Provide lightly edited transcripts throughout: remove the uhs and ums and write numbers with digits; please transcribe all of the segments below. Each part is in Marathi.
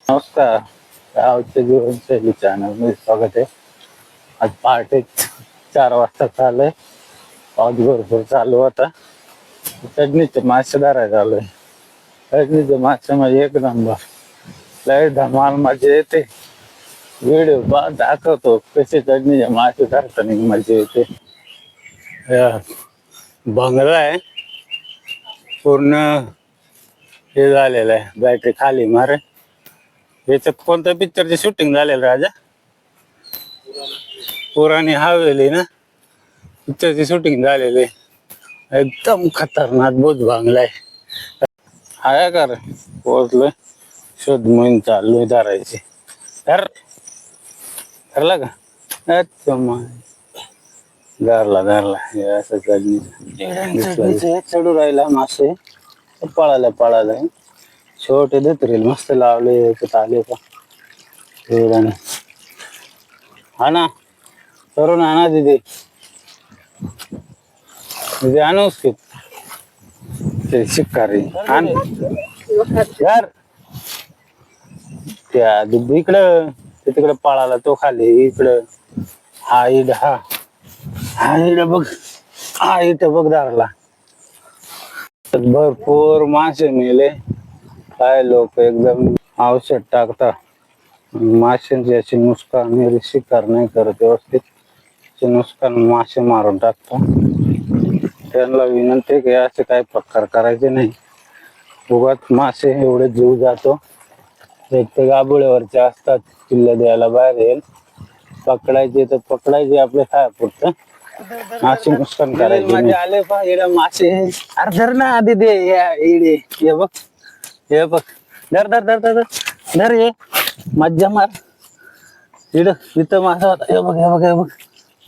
नमस्कार. गावचे जीवनशैली चॅनल मध्ये स्वागत आहे. आज पहाटे 4 वाजता चालू पाऊस भरपूर चालू होता. चढणीचे मासे धरायला आलोय. चढणीचे मासे म्हणजे एक नंबर, लय धमाल मजा येते. व्हिडिओ दाखवतो कसे चढणीचे मासे धरताना मजा येते. बंगला आहे पूर्ण हे झालेलं आहे, बॅटरी खाली मारे. याच्यात कोणत्या पिक्चरचे शूटिंग झालेलं राजा? पुराणी हवेली ना, पिक्चरची शूटिंग झालेली. एकदम खतरनाक बोध बांगला आहे का रे. पोहोचलोय, शोध मोहीम चालू धरायची. धरला का? अच्छा धरला हे असं चढू राहिला मासे. पळाला छोटे देत मस्त लावले आले का एवढ्याने. हा ना तरुण आणा दिदी आणूस की ते शिकारी आण यार. त्या इकडं तिकडं पळाला तो खाली इकडं. हा इड बघ, हा इथं बघ धरला. भरपूर मासे मेले. काय लोक एकदम औषध टाकतात माशांची अशी नुकसान, शिकार नाही करत व्यवस्थित नुकसान, मासे मारून टाकतात. त्यांना विनंती की असे काही प्रकार करायचे नाही. उगाच मासे एवढे जीव जातो. एक तर गाबुळ्यावरचे असतात, किल्ले द्यायला बाहेर येईल. पकडायचे तर पकडायचे आपल्या खायापुरतं, मासे नुकसान करायचे नाही. आले पा मासे. अरे धर ना आधी दे इडे. हे बघ धर धर धर धर धर ये मज्जा मार. इथं मासा होता. हे बघ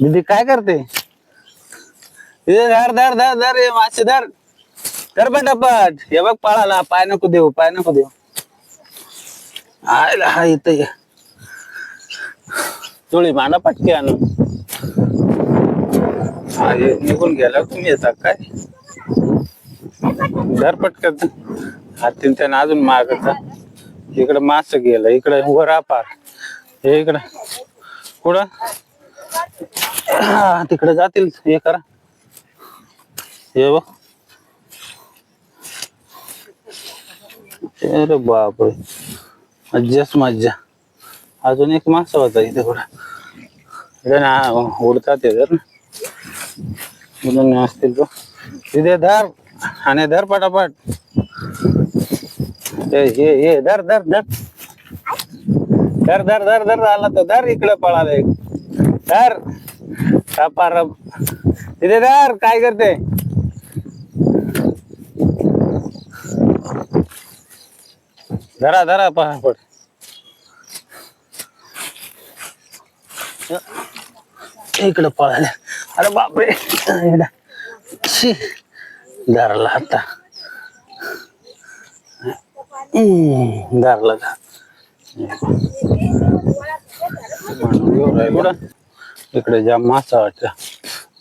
दीदी काय करते. धर धर धर धर ये मासे धर पटापट. हे बघ पळाला. पाय नको देऊ आयला. हा इथं ये चोळी माना पटके आणून. निघून गेला तुम्ही येतात काय. धर पटकन. हातीन त्यानं अजून मागत. इकडं मास गेलं, इकडं वर पार. हे इकडं कुठं तिकडे जातील. हे करा हे बघ. अरे बापरे मज्जा. अजून एक मासा होता इथे कुठं उडतात ते जर असतील तो तिथे धर आणि धर पटापट. हे धर धर धर धर धर धर धर आला तर धर. इकडे पळाला एक धर. पारब तिथे धर. काय करते. धरा पटापट. इकडे पळाले. अरे बापरे धरला आता. धरला इकडे जाम मासा वाटत.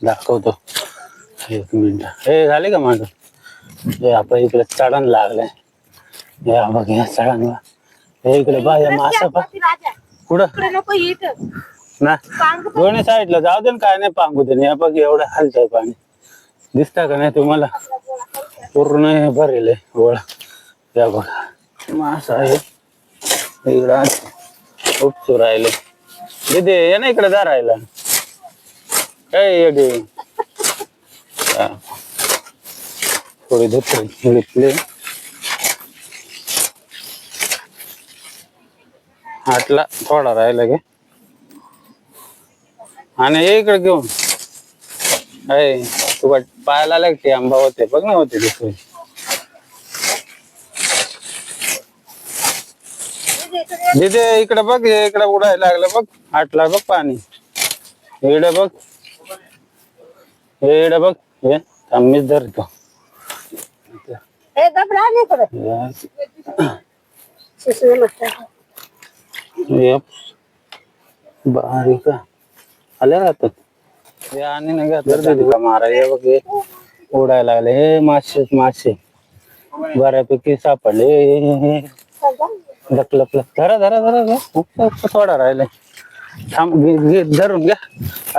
दाखवतो एक मिनिट. हे झाले का माझं. हे आपण इकडे चढण लागलंय. या बघ या चढणला. हे इकडे बाया मासा पा कुठं ना दोन्ही साईडला जाऊ दे. काय नाही पांगू दे. या बघ एवढं हलतंय पाणी. दिसता का नाही तुम्हाला. पूर्ण हे भरेल ओळ. या बघ मासा आहे इकडं. खूप राहिले दिदे ये ना इकडे जा राहिला. थोडी धुतले हाटला थोडा राहिला गे. आणि हे इकडे घेऊन तू पायाला लागते. आंबा होते बघ ना होते तिथे. तिथे इकडे बघ. इकडे उडायला लागलं बघ. हाटला बघ पाणी. इकडे बघ हे मीच धरतो. बारीक आले राहतात. हे आणि नाही घातलं का मारा. हे बघ हे उडायला लागले. हे मासे बऱ्यापैकी सापडले. लप लप लप धरा धरा धरा धरा. उपसा उपसा थोडा राहिलाय. थांब घे धरून घ्या.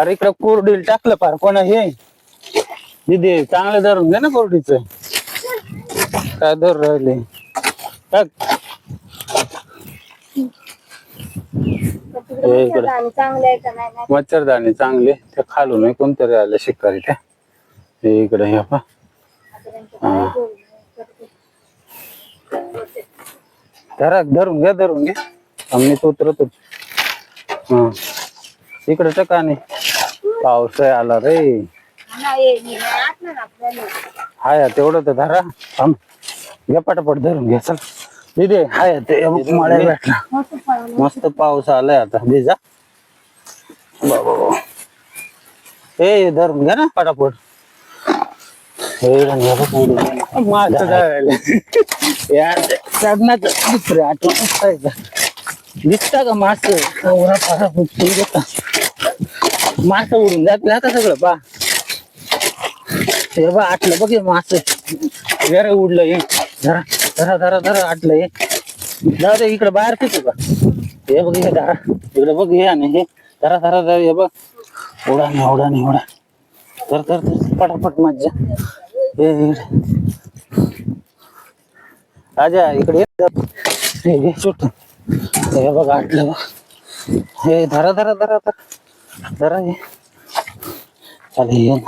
अरे इकडं कोरडील टाकलं पार कोणा हे दिदी चांगलं धरून घ्या ना कोरडीच. काय धरून राहिले टाक. हे इकडे मच्छरदाणी चांगले ते खालून नाही कोणतरी आलं शिकारी त्या. हे इकडे हे पा. धरा धरून घ्या आम्ही तो उतरतो. हा इकडे टका नाही पाऊस आला रे. हाय तेवढं तर धरा. थांब घ्या पटापट धरून घ्या. चल दिदे हाय ते मळ्या भेटला. मस्त पाऊस आलाय आता भिजा. बाबा हे धरून घ्या ना पटापट. माझं यार चढण्याचं दुसरे आठवण दिसता का मास घेता मास उडून जात आता सगळं पा. हे बा आटलं बघ हे मास जरा उडलं हे. धरा धरा धरा धरा आटलं हे. जाऊ दे इकडे बाहेर फिरतो का. हे बघ हे धरा इकडे बघ हे आणि हे धरा धरा धरा हे बघ. ओढा नाही तर तर पटापट मज्जा. हे राजा इकडे हे सुट. हे बघ आटलं बघ. हे धरा धरा धरा धरा धरा हे चालेल.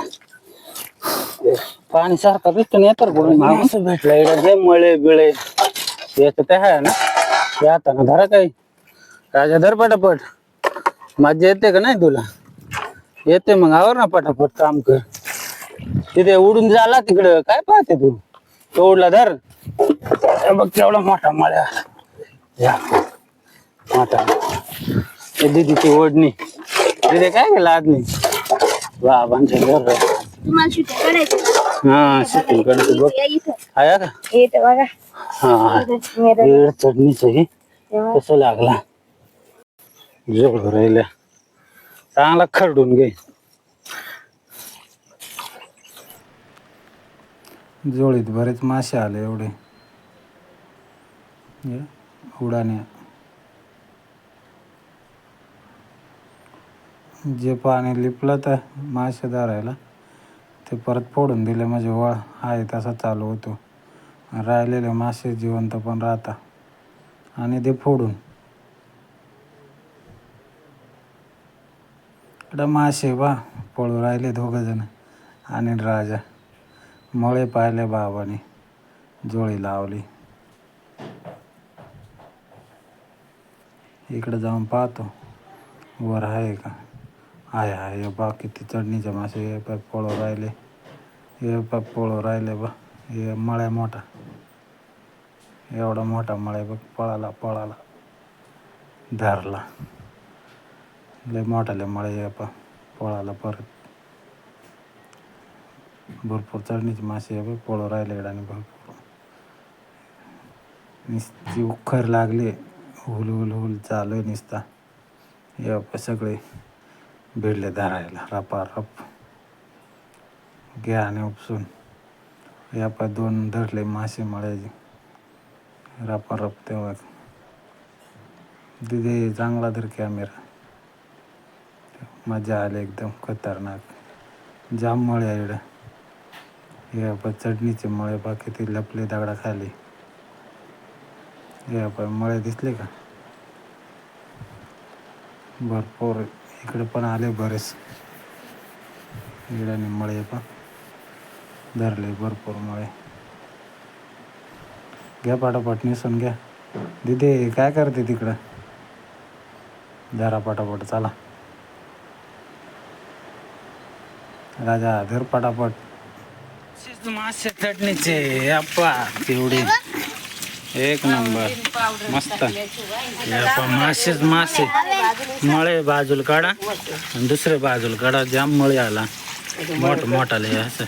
पाणी सारखं भेटून येतात माणूस भेटलं इकडे. हे मळे बिळे येत ते आहे ना ते आता ना धरा काही. राजा धर पटापट. मज्जा येते का नाही तुला. येते मग आवर ना पटापट काम कर. तिथे उडून झाला तिकडं काय पाहते तू. तो उडला धर. बघ केवढा मोठा मळ्या मोठा. दिदीची ओढणी तिथे काय केलं आदमी बाबांच्या घर. हा शूटिंग कडे बघ आहे का. हा चढणीच हे कसं लागला जोड राहिल्या चांगला खरडून घे. जोळीत बरेच मासे आले एवढे उडाने. जे पाणी लिपलं तर मासे धरायला ते परत फोडून दिले म्हणजे वळ आहे तसा चालू होतो. राहिलेले मासे जिवंत पण राहतात आणि ते फोडून. इकडं मासे बा पळू राहिले दोघंजण आणि राजा. मळे पाहिले बाबाने जोळी लावली. इकडे जाऊन पाहतो वर आहे का. आहे बा किती चढणीचे मासे. हे पाय पळू राहिले. हे पाय पळू राहिले बा. हे मळ्या मोठा एवढा मोठा मळ्या बघ. पळाला धरला. लय मोठाले मळे पा पळाला परत. भरपूर चढणीचे मासे आहे बघ पळू राहिले इकडे. आणि भरपूर नुसती उखर लागली. हुल चालू आहे नुसता. हे सगळे भिडले धरायला रपारप. घ्या आणि उपसून. या पाय 2 धरले मासे मळ्याचे रपारप. तेव्हा दिदे चांगला धर कॅमेरा. मजा आली एकदम खतरनाक. जाम मळे आहे इकडं. हे पाय चढणीचे मळे बा किती लपले दगडाखाली. हे पाय मळे दिसले का भरपूर. इकडे पण आले बरेच इकडे मळे पा धरले भरपूर मळे. घ्या पटापट निसून घ्या. दिदे काय करते तिकडं. जरा पटापट चला. राजा धर पटापट. मासे चटणीचे अप्पा तेवढे एक नंबर मस्त. मासे मळे बाजूला काढा आणि दुसरे बाजूला काढा. जाम मळे आला मोठाले असं.